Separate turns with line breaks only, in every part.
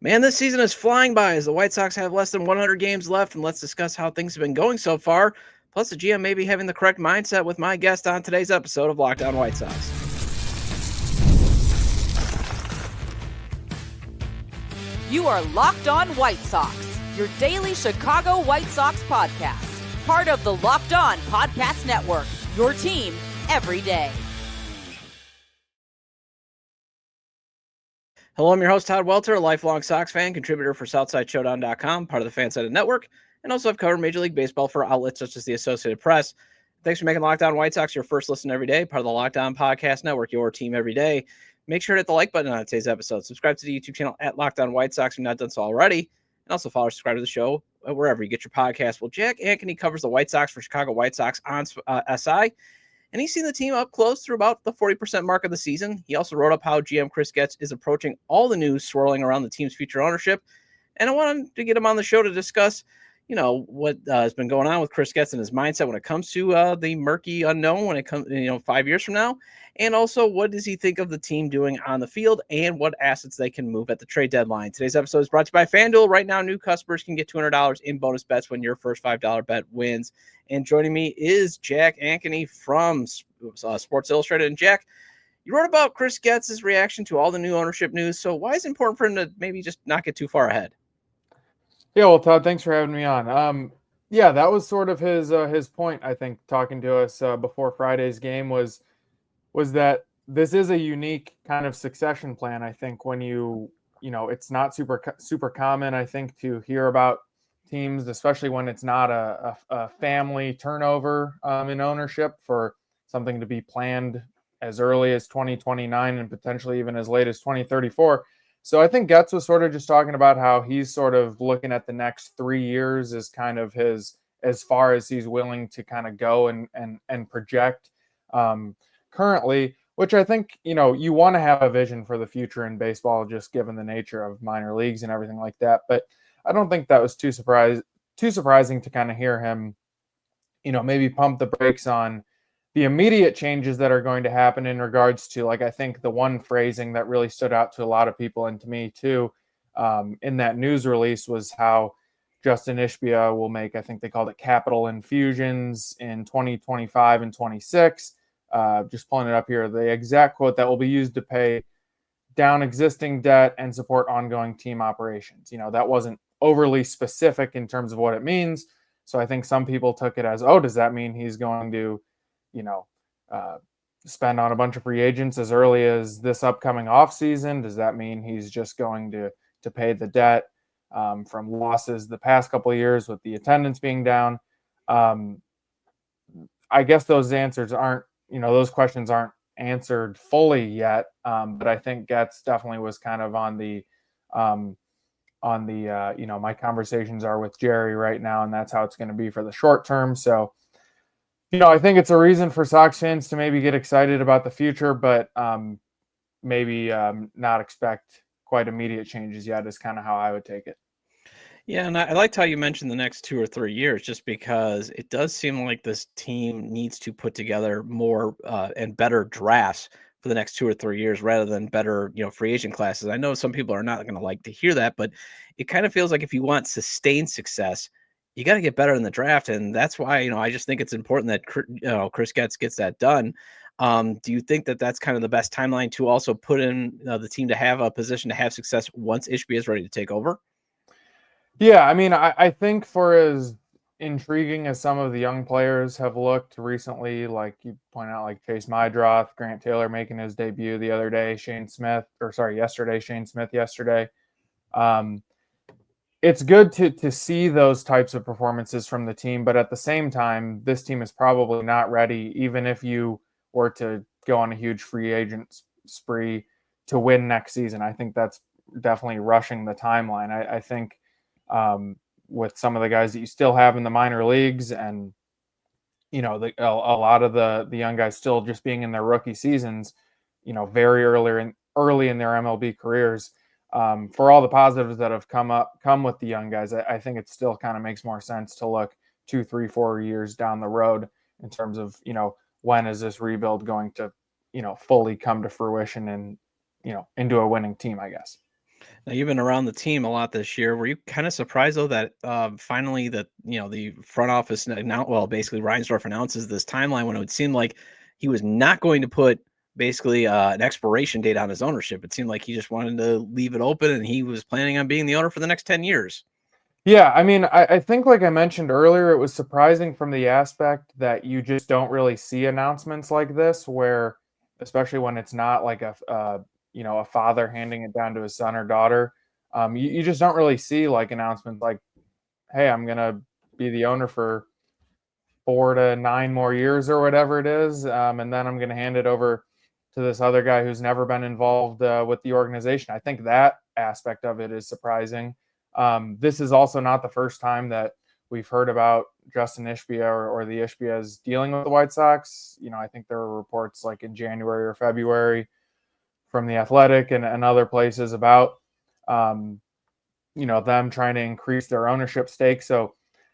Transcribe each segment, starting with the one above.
Man, this season is flying by as the White Sox have less than 100 games left, and let's discuss how things have been going so far. Plus, the GM may be having the correct mindset with my guest on today's episode of Locked On White Sox.
You are Locked On White Sox, your daily Chicago White Sox podcast. Part of the Locked On Podcast Network, your team every day.
Hello, I'm your host, Todd Welter, a lifelong Sox fan, contributor for SouthsideShowdown.com, part of the Fansided Network, and also I've covered Major League Baseball for outlets such as the Associated Press. Thanks for making Locked On White Sox your first listen every day, part of the Locked On Podcast Network, your team every day. Make sure to hit the like button on today's episode. Subscribe to the YouTube channel at Locked On White Sox if you've not done so already. And also follow or subscribe to the show wherever you get your podcast. Well, Jack Ankony covers the White Sox for Chicago White Sox on SI. And he's seen the team up close through about the 40% mark of the season. He also wrote up how GM Chris Getz is approaching all the news swirling around the team's future ownership. And I wanted to get him on the show to discuss, what has been going on with Chris Getz and his mindset when it comes to the murky unknown when it comes, 5 years from now. And also, what does he think of the team doing on the field and what assets they can move at the trade deadline? Today's episode is brought to you by FanDuel. Right now, new customers can get $200 in bonus bets when your first $5 bet wins. And joining me is Jack Ankony from Sports Illustrated. And Jack, you wrote about Chris Getz's reaction to all the new ownership news. So why is it important for him to maybe just not get too far ahead?
Yeah, well, Todd, thanks for having me on. Yeah, that was sort of his point, I think, talking to us before Friday's game was that this is a unique kind of succession plan. I think when it's not super common, I think, to hear about teams, especially when it's not a family turnover in ownership, for something to be planned as early as 2029 and potentially even as late as 2034. So I think Getz was sort of just talking about how he's sort of looking at the next 3 years as kind of as far as he's willing to kind of go and project currently, which I think, you want to have a vision for the future in baseball, just given the nature of minor leagues and everything like that. But I don't think that was too surprising to kind of hear him, maybe pump the brakes on the immediate changes that are going to happen in regards to, like, I think the one phrasing that really stood out to a lot of people and to me too, in that news release, was how Justin Ishbia will make, I think they called it, capital infusions in 2025 and 26. Just pulling it up here, the exact quote: that will be used to pay down existing debt and support ongoing team operations. That wasn't overly specific in terms of what it means. So I think some people took it as, oh, does that mean he's going to, spend on a bunch of free agents as early as this upcoming offseason? Does that mean he's just going to pay the debt from losses the past couple of years with the attendance being down? I guess those answers aren't, those questions aren't answered fully yet. But I think Getz definitely was kind of on the my conversations are with Jerry right now, and that's how it's going to be for the short term. So, I think it's a reason for Sox fans to maybe get excited about the future, but maybe not expect quite immediate changes yet, is kind of how I would take it.
Yeah, and I liked how you mentioned the next 2 or 3 years, just because it does seem like this team needs to put together more and better drafts for the next 2 or 3 years rather than better, free agent classes. I know some people are not going to like to hear that, but it kind of feels like if you want sustained success, you got to get better in the draft. And that's why, I just think it's important that, Chris Getz gets that done. Do you think that that's kind of the best timeline to also put in the team to have a position to have success once Ishbia is ready to take over?
Yeah, I mean, I think for as intriguing as some of the young players have looked recently, like you point out, like Chase Mydroth, Grant Taylor making his debut the other day, Shane Smith yesterday. It's good to see those types of performances from the team, but at the same time, this team is probably not ready, even if you were to go on a huge free agent spree to win next season. I think that's definitely rushing the timeline. I think with some of the guys that you still have in the minor leagues, and a lot of the young guys still just being in their rookie seasons, very early in their MLB careers. For all the positives that have come with the young guys, I think it still kind of makes more sense to look 2, 3, 4 years down the road in terms of, when is this rebuild going to, fully come to fruition and, into a winning team, I guess.
Now you've been around the team a lot this year. Were you kind of surprised though that finally that the front office now, well, basically Reinsdorf announces this timeline when it would seem like he was not going to put basically an expiration date on his ownership. It seemed like he just wanted to leave it open, and he was planning on being the owner for the next 10 years.
Yeah, I mean, I think like I mentioned earlier, it was surprising from the aspect that you just don't really see announcements like this, where especially when it's not like a father handing it down to his son or daughter, you just don't really see like announcements like, "Hey, I'm gonna be the owner for 4 to 9 more years or whatever it is, and then I'm gonna hand it over to this other guy who's never been involved with the organization." I think that aspect of it is surprising. This is also not the first time that we've heard about Justin Ishbia or the Ishbias dealing with the White Sox. I think there were reports like in January or February from the Athletic and other places about, them trying to increase their ownership stake. So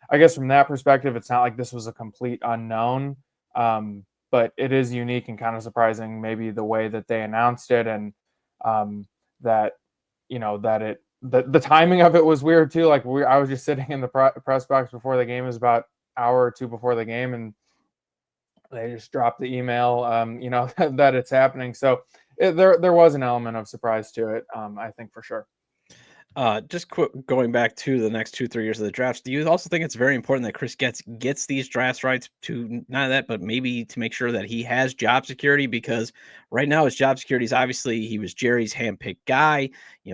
I guess from that perspective, it's not like this was a complete unknown, but it is unique and kind of surprising, maybe the way that they announced it, and that the timing of it was weird too. Like I was just sitting in the press box before the game. It was about an hour or two before the game, and they just dropped the email, that it's happening. So there was an element of surprise to it, I think for sure.
Just going back to the next 2-3 years of the drafts, do you also think it's very important that Chris gets these draft rights to not that, but maybe to make sure that he has job security? Because right now his job security is obviously he was Jerry's handpicked guy.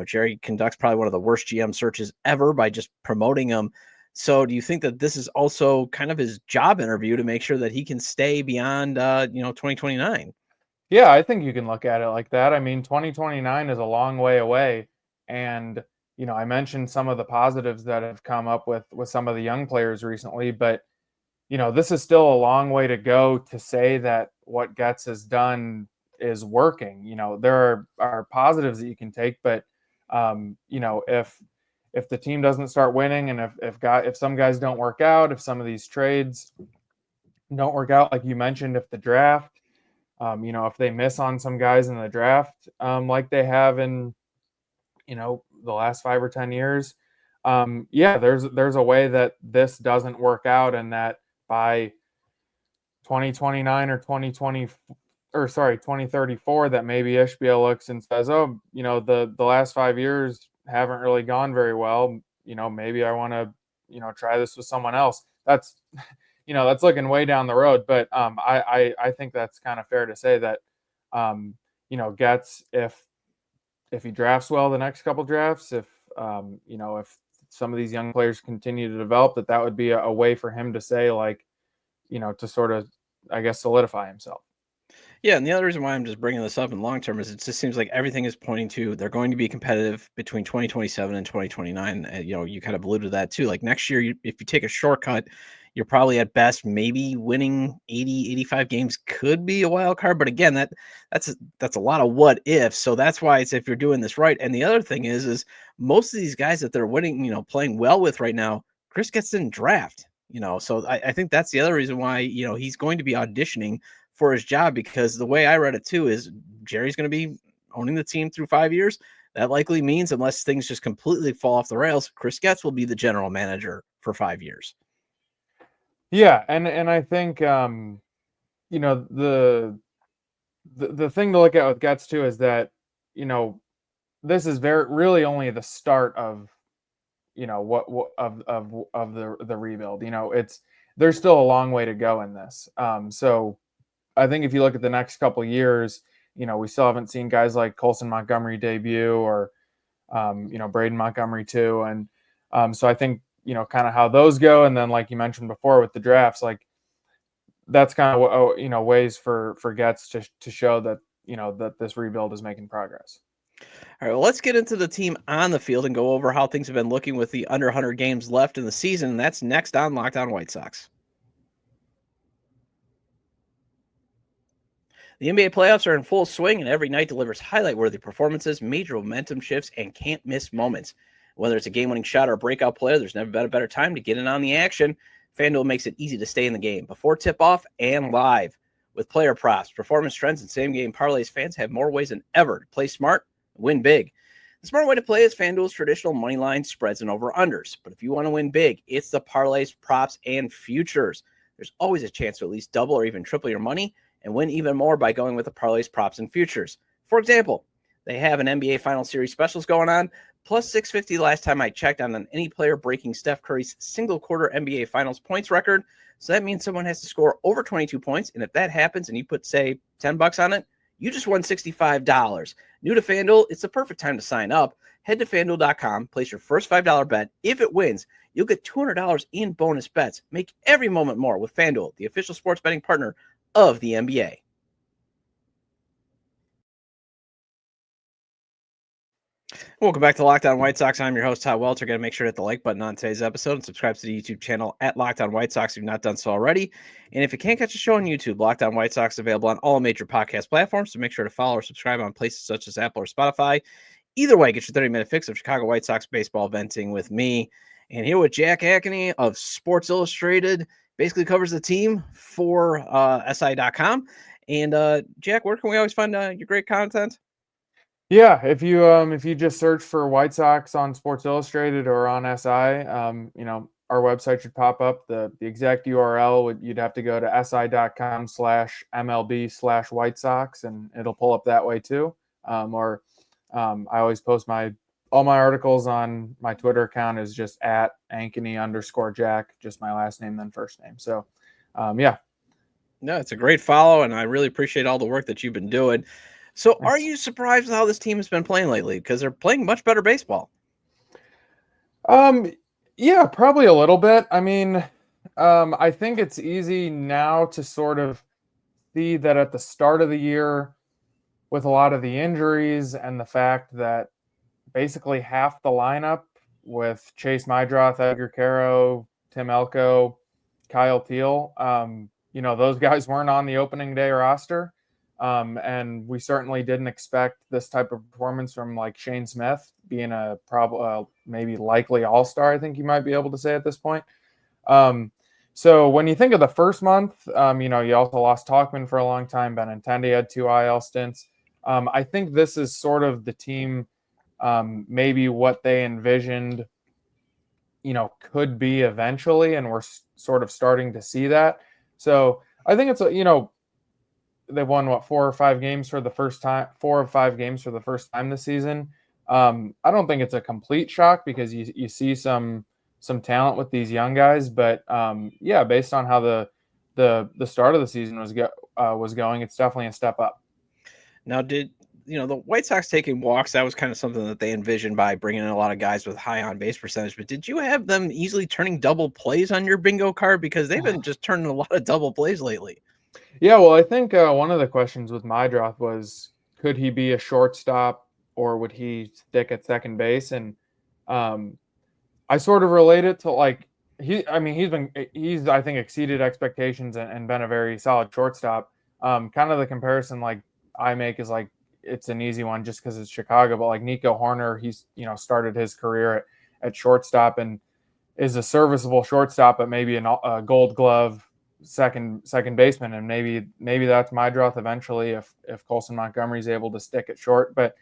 Jerry conducts probably one of the worst GM searches ever by just promoting him. So do you think that this is also kind of his job interview to make sure that he can stay beyond 2029?
Yeah, I think you can look at it like that. I mean, 2029 is a long way away, and I mentioned some of the positives that have come up with some of the young players recently, but this is still a long way to go to say that what Getz has done is working. There are positives that you can take, but if the team doesn't start winning, and if some guys don't work out, if some of these trades don't work out, like you mentioned, if the draft, if they miss on some guys in the draft, like they have in the last 5 or 10 years, there's a way that this doesn't work out, and that by 2029 or 2034, that maybe Ishbia looks and says, "Oh, the last 5 years haven't really gone very well. Maybe I want to try this with someone else." That's that's looking way down the road, but I think that's kind of fair to say that Getz, if he drafts well the next couple drafts, if some of these young players continue to develop, that would be a way for him to say, like, to sort of, I guess, solidify himself.
Yeah, and the other reason why I'm just bringing this up in long term is it just seems like everything is pointing to they're going to be competitive between 2027 and 2029. You kind of alluded to that too. Like next year, if you take a shortcut, you're probably at best maybe winning 80, 85 games could be a wild card. But again, that's a lot of what if. So that's why it's if you're doing this right. And the other thing is most of these guys that they're winning, playing well with right now, Chris Getz didn't draft. So I think that's the other reason why he's going to be auditioning for his job, because the way I read it too is Jerry's going to be owning the team through 5 years. That likely means, unless things just completely fall off the rails, Chris Getz will be the general manager for 5 years.
Yeah, and I think the thing to look at with Getz too is that this is really only the start of of the rebuild. There's still a long way to go in this. So I think if you look at the next couple of years, we still haven't seen guys like Colson Montgomery debut, or Braden Montgomery too, and so I think kind of how those go, and then like you mentioned before with the drafts, like that's kind of ways for Getz to show that that this rebuild is making progress.
All right, well, let's get into the team on the field and go over how things have been looking with the under 100 games left in the season. And that's next on Locked On White Sox. The NBA playoffs are in full swing, and every night delivers highlight-worthy performances, major momentum shifts, and can't-miss moments. Whether it's a game-winning shot or a breakout player, there's never been a better time to get in on the action. FanDuel makes it easy to stay in the game before tip-off and live. With player props, performance trends, and same-game parlays, fans have more ways than ever to play smart and win big. The smart way to play is FanDuel's traditional money line spreads and over-unders. But if you want to win big, it's the parlays, props, and futures. There's always a chance to at least double or even triple your money and win even more by going with the parlays, props, and futures. For example, they have an NBA Final Series specials going on, plus 650 last time I checked on any player breaking Steph Curry's single quarter NBA Finals points record. So that means someone has to score over 22 points. And if that happens and you put, say, $10 on it, you just won $65. New to FanDuel, it's the perfect time to sign up. Head to FanDuel.com, place your first $5 bet. If it wins, you'll get $200 in bonus bets. Make every moment more with FanDuel, the official sports betting partner of the NBA. Welcome back to Locked On White Sox. I'm your host, Todd Welter. Got to make sure to hit the like button on today's episode and subscribe to the YouTube channel at Locked On White Sox if you've not done so already. And if you can't catch a show on YouTube, Locked On White Sox is available on all major podcast platforms, so make sure to follow or subscribe on places such as Apple or Spotify. Either way, get your 30-minute fix of Chicago White Sox baseball venting with me. And here with Jack Ankony of Sports Illustrated, basically covers the team for SI.com. And Jack, where can we always find your great content?
Yeah, if you just search for White Sox on Sports Illustrated or on SI, our website should pop up. The exact URL you'd have to go to si.com/MLB/White Sox, and it'll pull up that way too. I always post all my articles on my Twitter account is just at Ankony_Jack, just my last name then first name. So, yeah.
No, it's a great follow, and I really appreciate all the work that you've been doing. So are you surprised with how this team has been playing lately? Because they're playing much better baseball.
Yeah, probably a little bit. I mean, I think it's easy now to sort of see that at the start of the year, with a lot of the injuries and the fact that basically half the lineup with Chase Mydroth, Edgar Caro, Tim Elko, Kyle Teal, those guys weren't on the opening day roster. And we certainly didn't expect this type of performance from like Shane Smith being a maybe likely all-star, I think you might be able to say at this point. So when you think of the first month, you also lost Talkman for a long time. Benintendi had 2 IL stints. I think this is sort of the team, maybe what they envisioned, could be eventually, and we're sort of starting to see that. So I think it's they won 4 or 5 games for the first time this season. I don't think it's a complete shock because you see some talent with these young guys, but based on how the start of the season was going, it's definitely a step up.
Now, did the White Sox taking walks? That was kind of something that they envisioned by bringing in a lot of guys with high on base percentage. But did you have them easily turning double plays on your bingo card, because they've been just turning a lot of double plays lately?
Yeah, well, I think one of the questions with Mydroth was, could he be a shortstop or would he stick at second base? And I sort of relate it to he's I think exceeded expectations and been a very solid shortstop. Kind of the comparison I make is it's an easy one just because it's Chicago, but Nico Horner, he's started his career at shortstop and is a serviceable shortstop, but maybe a Gold Glove second baseman, and maybe that's Mydroth eventually if Colson Montgomery's able to stick at short. But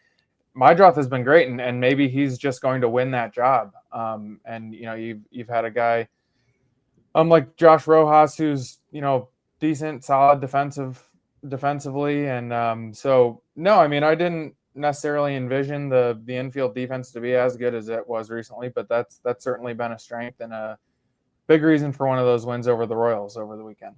Mydroth has been great, and maybe he's just going to win that job. And you've had a guy like Josh Rojas who's decent, solid defensively, and so no, I mean I didn't necessarily envision the infield defense to be as good as it was recently, but that's certainly been a strength and a big reason for one of those wins over the Royals over the weekend.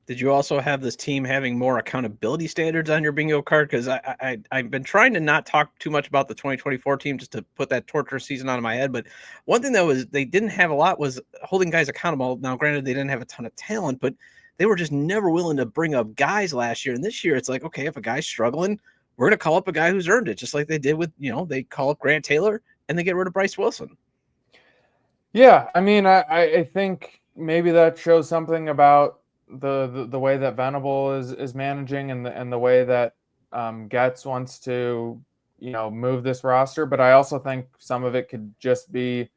Did you also have this team having more accountability standards on your bingo card? Because I've been trying to not talk too much about the 2024 team just to put that torturous season out of my head. But one thing that they didn't have a lot was holding guys accountable. Now, granted, they didn't have a ton of talent, but they were just never willing to bring up guys last year. And this year, it's like, okay, if a guy's struggling, we're going to call up a guy who's earned it, just like they did with, they call up Grant Taylor and they get rid of Bryce Wilson.
Yeah, I mean, I think maybe that shows something about the way that Venable is managing and the way that Getz wants to move this roster. But I also think some of it could just be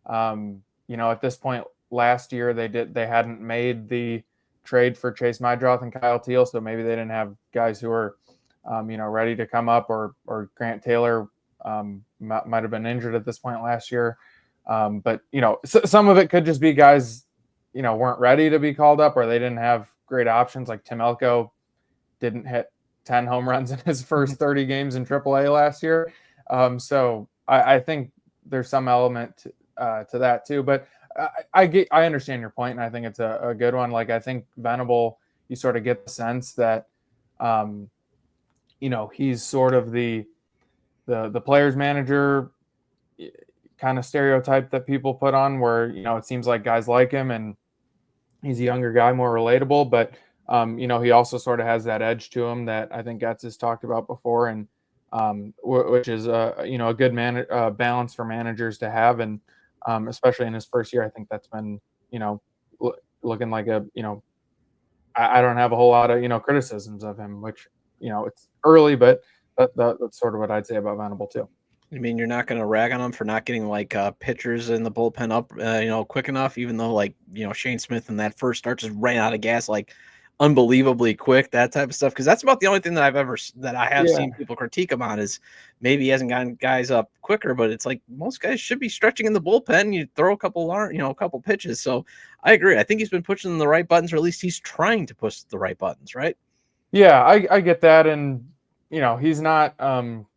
at this point last year they hadn't made the trade for Chase Mydroth and Kyle Teal, so maybe they didn't have guys who were ready to come up, or Grant Taylor Might have been injured at this point last year. But, some of it could just be guys, weren't ready to be called up, or they didn't have great options. Like Tim Elko didn't hit 10 home runs in his first 30 games in AAA last year. So I think there's some element to that too. But I understand your point, and I think it's a good one. Like, I think Venable, you sort of get the sense that, he's sort of the player's manager kind of stereotype that people put on, where, it seems like guys like him and he's a younger guy, more relatable, but he also sort of has that edge to him that I think Getz has talked about before, and which is a good balance for managers to have, and especially in his first year, I think that's been looking like I don't have a whole lot of criticisms of him, which it's early, but that's sort of what I'd say about Venable too.
I mean, you're not going to rag on him for not getting pitchers in the bullpen up, quick enough, even though Shane Smith in that first start just ran out of gas, unbelievably quick, that type of stuff. Cause that's about the only thing that I have seen people critique him on, is maybe he hasn't gotten guys up quicker, but it's like most guys should be stretching in the bullpen. You throw a couple pitches. So I agree. I think he's been pushing the right buttons, or at least he's trying to push the right buttons. Right.
Yeah, I get that. And, he's not,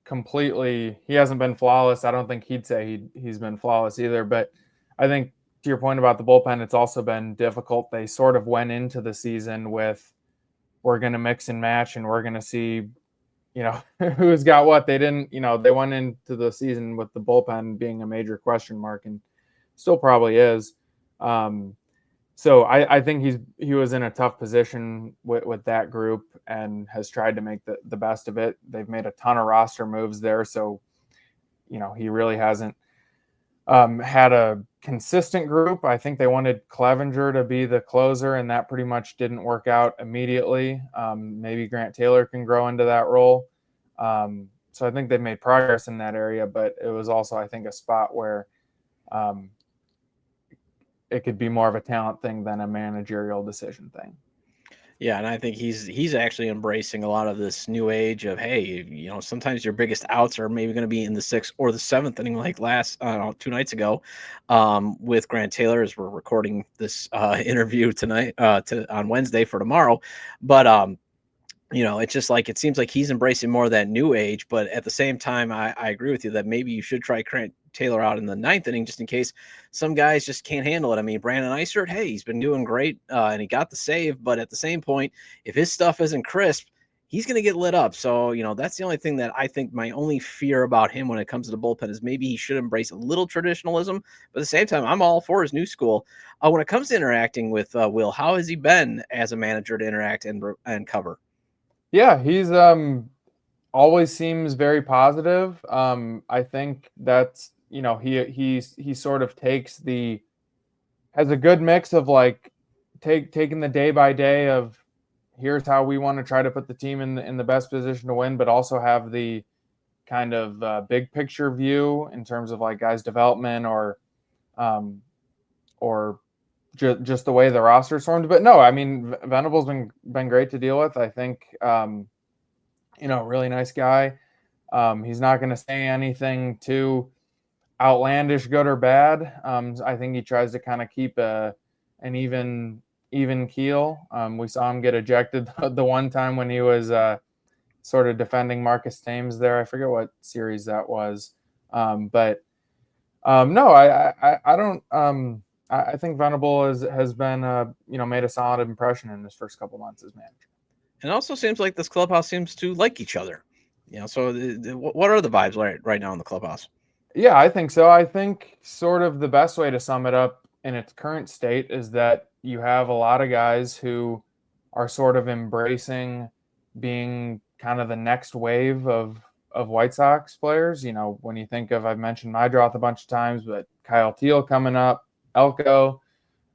completely, he hasn't been flawless. I don't think he'd say he's been flawless either, but I think to your point about the bullpen, it's also been difficult. They sort of went into the season with, we're going to mix and match and we're going to see, who's got what. They didn't, they went into the season with the bullpen being a major question mark, and still probably is. So I think he was in a tough position with that group, and has tried to make the best of it. They've made a ton of roster moves there. So, he really hasn't had a consistent group. I think they wanted Clevenger to be the closer, and that pretty much didn't work out immediately. Maybe Grant Taylor can grow into that role. So I think they've made progress in that area, but it was also, I think, a spot where it could be more of a talent thing than a managerial decision thing.
Yeah, and I think he's actually embracing a lot of this new age of, hey, sometimes your biggest outs are maybe going to be in the 6th or the 7th inning, like 2 nights ago, with Grant Taylor, as we're recording this interview tonight on Wednesday for tomorrow. But it's just it seems like he's embracing more of that new age. But at the same time, I agree with you that maybe you should try Grant Taylor out in the 9th inning, just in case some guys just can't handle it. I mean, Brandon Eisert, hey, he's been doing great, and he got the save. But at the same point, if his stuff isn't crisp, he's going to get lit up. So, that's the only thing that I think, my only fear about him when it comes to the bullpen, is maybe he should embrace a little traditionalism. But at the same time, I'm all for his new school. When it comes to interacting with Will, how has he been as a manager to interact and cover?
Yeah, he's always seems very positive. I think that's, he sort of has a good mix of taking the day by day of, here's how we want to try to put the team in the best position to win, but also have the kind of big picture view in terms of guys' development or just the way the roster is formed. But no, I mean, Venable's been great to deal with. I think, really nice guy. He's not going to say anything too outlandish, good or bad. I think he tries to kind of keep an even keel. We saw him get ejected the one time when he was sort of defending Marcus Thames there. I forget what series that was. But no, I don't. I think Venable has been made a solid impression in his first couple months as manager.
And it also seems like this clubhouse seems to like each other. So what are the vibes right now in the clubhouse?
Yeah, I think so. I think sort of the best way to sum it up in its current state is that you have a lot of guys who are sort of embracing being kind of the next wave of White Sox players. When you think of, I've mentioned Mydroth a bunch of times, but Kyle Teal coming up, Elko,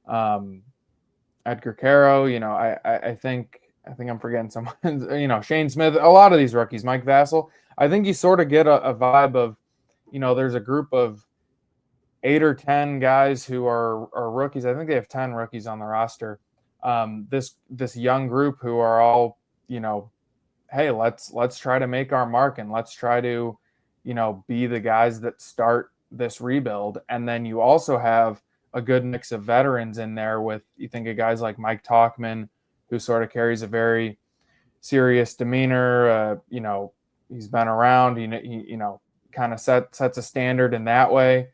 Edgar Caro, I think I'm forgetting someone, Shane Smith, a lot of these rookies, Mike Vassell. I think you sort of get a vibe of, there's a group of 8 or 10 guys who are rookies. I think they have 10 rookies on the roster. This young group who are all, hey, let's try to make our mark, and let's try to, be the guys that start this rebuild. And then you also have a good mix of veterans in there with, you think of guys like Mike Talkman, who sort of carries a very serious demeanor. He's been around, he kind of sets a standard in that way.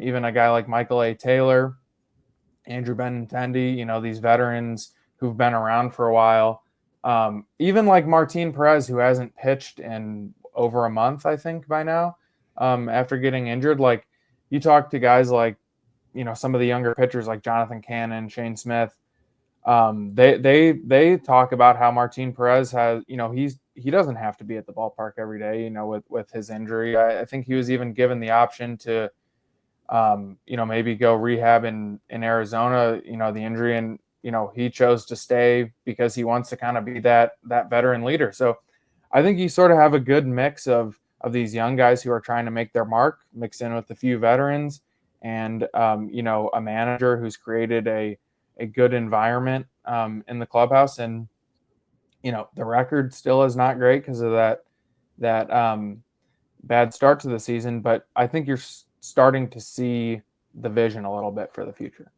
Even a guy like Michael A. Taylor, Andrew Benintendi, these veterans who've been around for a while. Even like Martin Perez, who hasn't pitched in over a month, I think by now, after getting injured. Like, you talk to guys like, some of the younger pitchers like Jonathan Cannon, Shane Smith. They talk about how Martin Perez has, he doesn't have to be at the ballpark every day, with his injury. I think he was even given the option to, maybe go rehab in Arizona, the injury, and, he chose to stay because he wants to kind of be that veteran leader. So I think you sort of have a good mix of these young guys who are trying to make their mark, mixed in with a few veterans, and, a manager who's created a good environment in the clubhouse. And, the record still is not great because of that bad start to the season, but I think you're starting to see the vision a little bit for the future.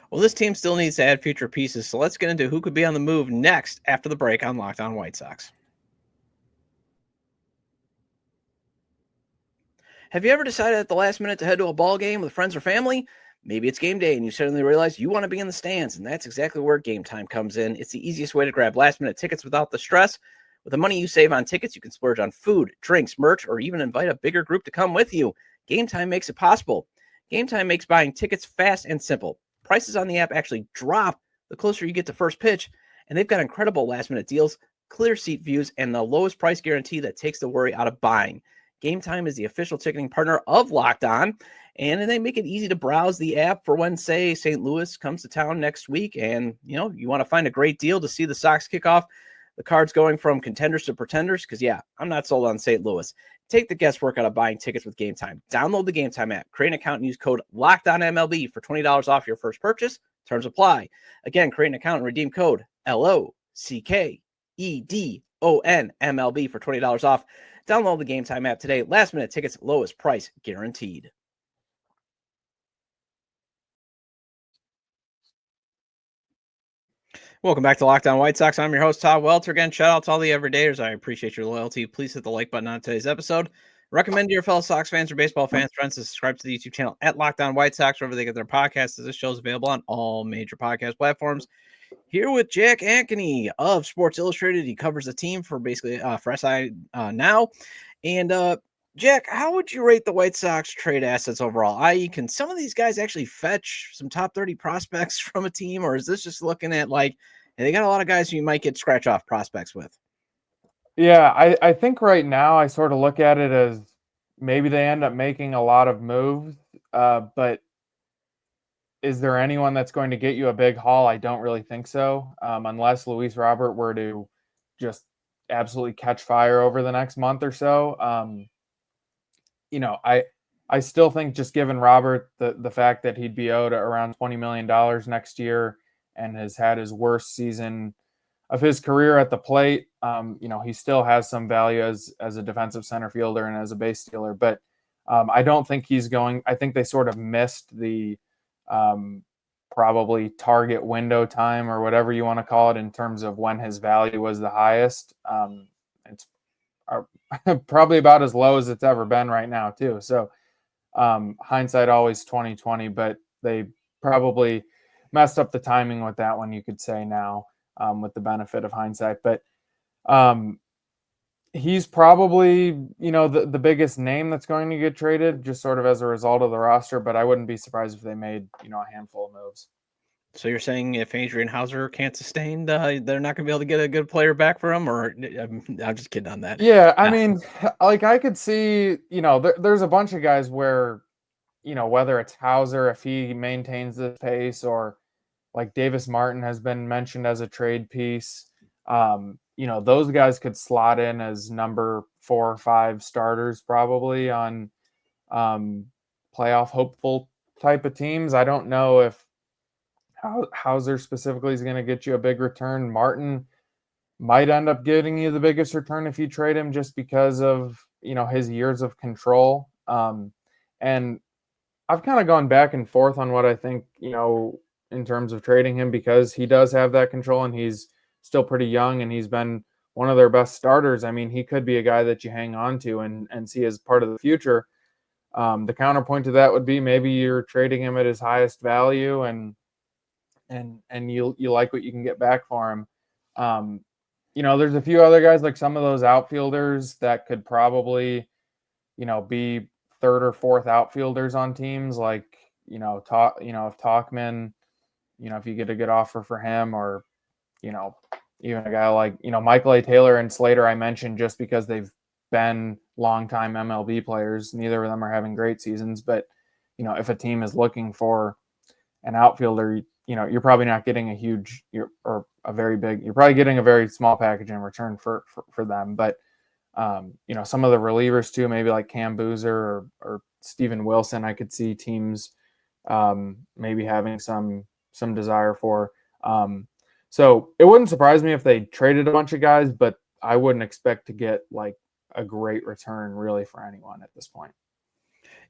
Well, this team still needs to add future pieces, so let's get into who could be on the move next after the break on Locked On White Sox. Have you ever decided at the last minute to head to a ball game with friends or family? Maybe it's game day and you suddenly realize you want to be in the stands, and that's exactly where Gametime comes in. It's the easiest way to grab last-minute tickets without the stress. With the money you save on tickets, you can splurge on food, drinks, merch, or even invite a bigger group to come with you. Gametime makes it possible. Gametime makes buying tickets fast and simple. Prices on the app actually drop the closer you get to first pitch, and they've got incredible last-minute deals, clear seat views, and the lowest price guarantee that takes the worry out of buying. Gametime is the official ticketing partner of Locked On, and they make it easy to browse the app for when, say, St. Louis comes to town next week, and you want to find a great deal to see the Sox kick off the Cards going from contenders to pretenders. Because I'm not sold on St. Louis. Take the guesswork out of buying tickets with Gametime. Download the Gametime app, create an account, and use code LOCKEDONMLB for $20 off your first purchase. Terms apply. Again, create an account and redeem code LOCKEDONMLB for $20 off. Download the Gametime app today. Last minute tickets, lowest price guaranteed. Welcome back to Locked On White Sox. I'm your host, Todd Welter. Again, shout out to all the everydayers. I appreciate your loyalty. Please hit the like button on today's episode. Recommend to your fellow Sox fans or baseball fans, friends, to subscribe to the YouTube channel at Locked On White Sox, wherever they get their podcasts. This show is available on all major podcast platforms. Here with Jack Ankony of Sports Illustrated. He covers the team for basically for SI now. And Jack, how would you rate the White Sox trade assets overall? I.e., can some of these guys actually fetch some top 30 prospects from a team, or is this just looking at like, and they got a lot of guys who you might get scratch off prospects with?
Yeah, I think right now I sort of look at it as maybe they end up making a lot of moves, but is there anyone that's going to get you a big haul? I don't really think so, unless Luis Robert were to just absolutely catch fire over the next month or so. I still think, just given Robert the fact that he'd be owed around $20 million next year and has had his worst season of his career at the plate, he still has some value as a defensive center fielder and as a base stealer. But I don't think he's going. I think they sort of missed the probably target window time, or whatever you want to call it, in terms of when his value was the highest. It's probably about as low as it's ever been right now too. So hindsight always 2020, but they probably messed up the timing with that one, you could say now, with the benefit of hindsight. But he's probably, the biggest name that's going to get traded, just sort of as a result of the roster. But I wouldn't be surprised if they made, a handful of moves. So
you're saying if Adrian Hauser can't sustain, they're not going to be able to get a good player back for him? Or I'm just kidding on that.
Yeah, I mean, like, I could see, there's a bunch of guys where, whether it's Hauser, if he maintains this pace, or like Davis Martin has been mentioned as a trade piece, those guys could slot in as number 4 or 5 starters probably on playoff hopeful type of teams. I don't know if Hauser specifically is going to get you a big return. Martin might end up getting you the biggest return if you trade him, just because of his years of control. And I've kind of gone back and forth on what I think, in terms of trading him, because he does have that control and he's still pretty young and he's been one of their best starters. I mean, he could be a guy that you hang on to and see as part of the future. The counterpoint to that would be maybe you're trading him at his highest value and you like what you can get back for him. There's a few other guys, like some of those outfielders that could probably, be third or fourth outfielders on teams, like, if Tauchman, if you get a good offer for him, or, even a guy like, Michael A. Taylor and Slater, I mentioned just because they've been longtime MLB players. Neither of them are having great seasons, but, if a team is looking for an outfielder, you're probably not getting you're probably getting a very small package in return for them. But, some of the relievers too, maybe like Cam Boozer or Steven Wilson, I could see teams maybe having some desire for. So it wouldn't surprise me if they traded a bunch of guys, but I wouldn't expect to get like a great return really for anyone at this point.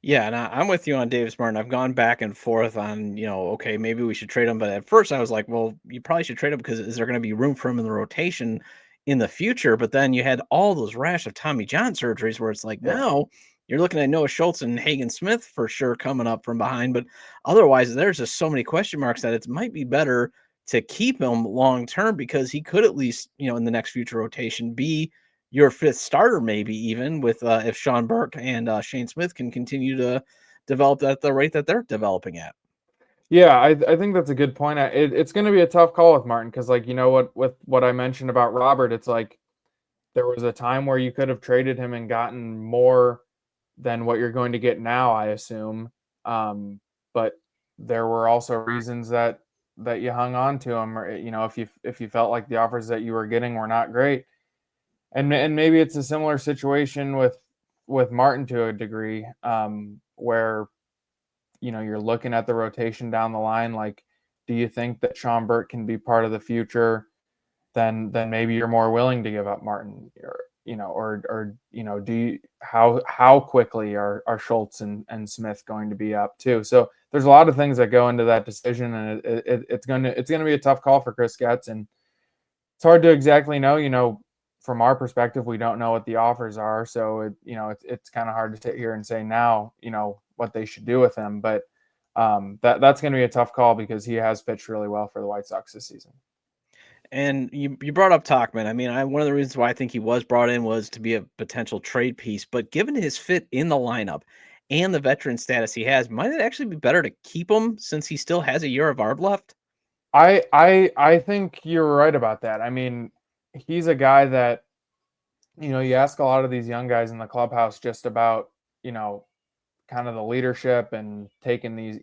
Yeah, and I'm with you on Davis Martin. I've gone back and forth on, okay, maybe we should trade him. But at first I was like, well, you probably should trade him because is there going to be room for him in the rotation in the future? But then you had all those rash of Tommy John surgeries where it's like, now you're looking at Noah Schultz and Hagen Smith for sure coming up from behind. But otherwise, there's just so many question marks that it might be better to keep him long term, because he could at least, in the next future rotation be your fifth starter, maybe even with if Sean Burke and Shane Smith can continue to develop at the rate that they're developing at.
Yeah, I think that's a good point. It's going to be a tough call with Martin because, like, with what I mentioned about Robert, it's like there was a time where you could have traded him and gotten more than what you're going to get now, I assume. But there were also reasons that you hung on to him, or if you felt like the offers that you were getting were not great. And maybe it's a similar situation with Martin to a degree, where you're looking at the rotation down the line. Like, do you think that Sean Burke can be part of the future? Then maybe you're more willing to give up Martin, or do you, how quickly are Schultz and Smith going to be up too? So there's a lot of things that go into that decision, and it's gonna be a tough call for Chris Getz, and it's hard to exactly know. From our perspective, we don't know what the offers are, so it's kind of hard to sit here and say now what they should do with him. But that's going to be a tough call because he has pitched really well for the White Sox this season.
And you brought up Tauchman. I mean, one of the reasons why I think he was brought in was to be a potential trade piece. But given his fit in the lineup and the veteran status he has, might it actually be better to keep him since he still has a year of ARB left?
I think you're right about that. I mean, he's a guy that, you ask a lot of these young guys in the clubhouse just about, kind of the leadership and taking these,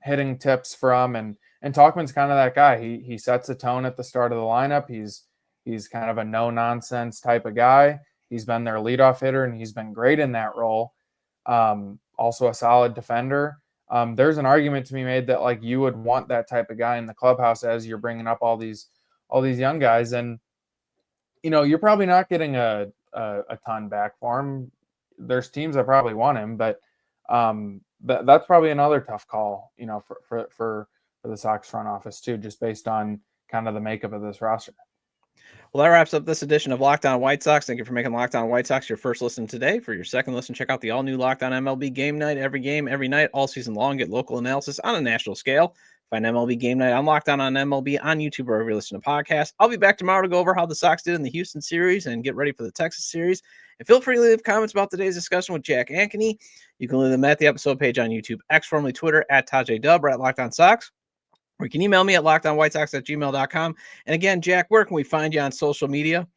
hitting tips from, and Tauchman's kind of that guy. He sets a tone at the start of the lineup. He's kind of a no nonsense type of guy. He's been their leadoff hitter and he's been great in that role. Also a solid defender. There's an argument to be made that like you would want that type of guy in the clubhouse as you're bringing up all these young guys, and you're probably not getting a ton back for him. There's teams that probably want him, but that's probably another tough call, for the Sox front office too, just based on kind of the makeup of this roster.
Well, that wraps up this edition of Locked On White Sox. Thank you for making Locked On White Sox your first listen today. For your second listen, check out the all-new Locked On MLB Game Night. Every game, every night, all season long. Get local analysis on a national scale. Find MLB Game Night on Locked On MLB on YouTube or wherever you listen to podcasts. I'll be back tomorrow to go over how the Sox did in the Houston series and get ready for the Texas series. And feel free to leave comments about today's discussion with Jack Ankony. You can leave them at the episode page on YouTube, X, formerly Twitter, at Tajay Dub, or at Locked On Sox. Or you can email me at lockedonwhitesox@gmail.com. And again, Jack, where can we find you on social media?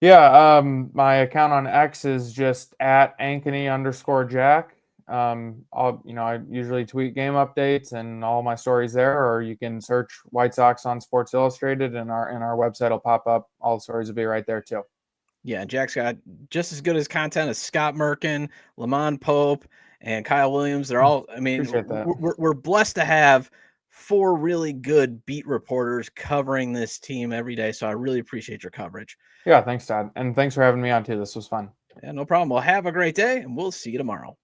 Yeah, my account on X is just at Ankony_Jack. I usually tweet game updates and all my stories there, or you can search White Sox on Sports Illustrated, and our website will pop up. All the stories will be right there too.
Yeah, Jack's got just as good as content as Scott Merkin, Lamont Pope, and Kyle Williams. They're all, I mean, we're blessed to have 4 really good beat reporters covering this team every day. So I really appreciate your coverage.
Yeah, thanks, Todd. And thanks for having me on too. This was fun.
Yeah, no problem. Well, have a great day, and we'll see you tomorrow.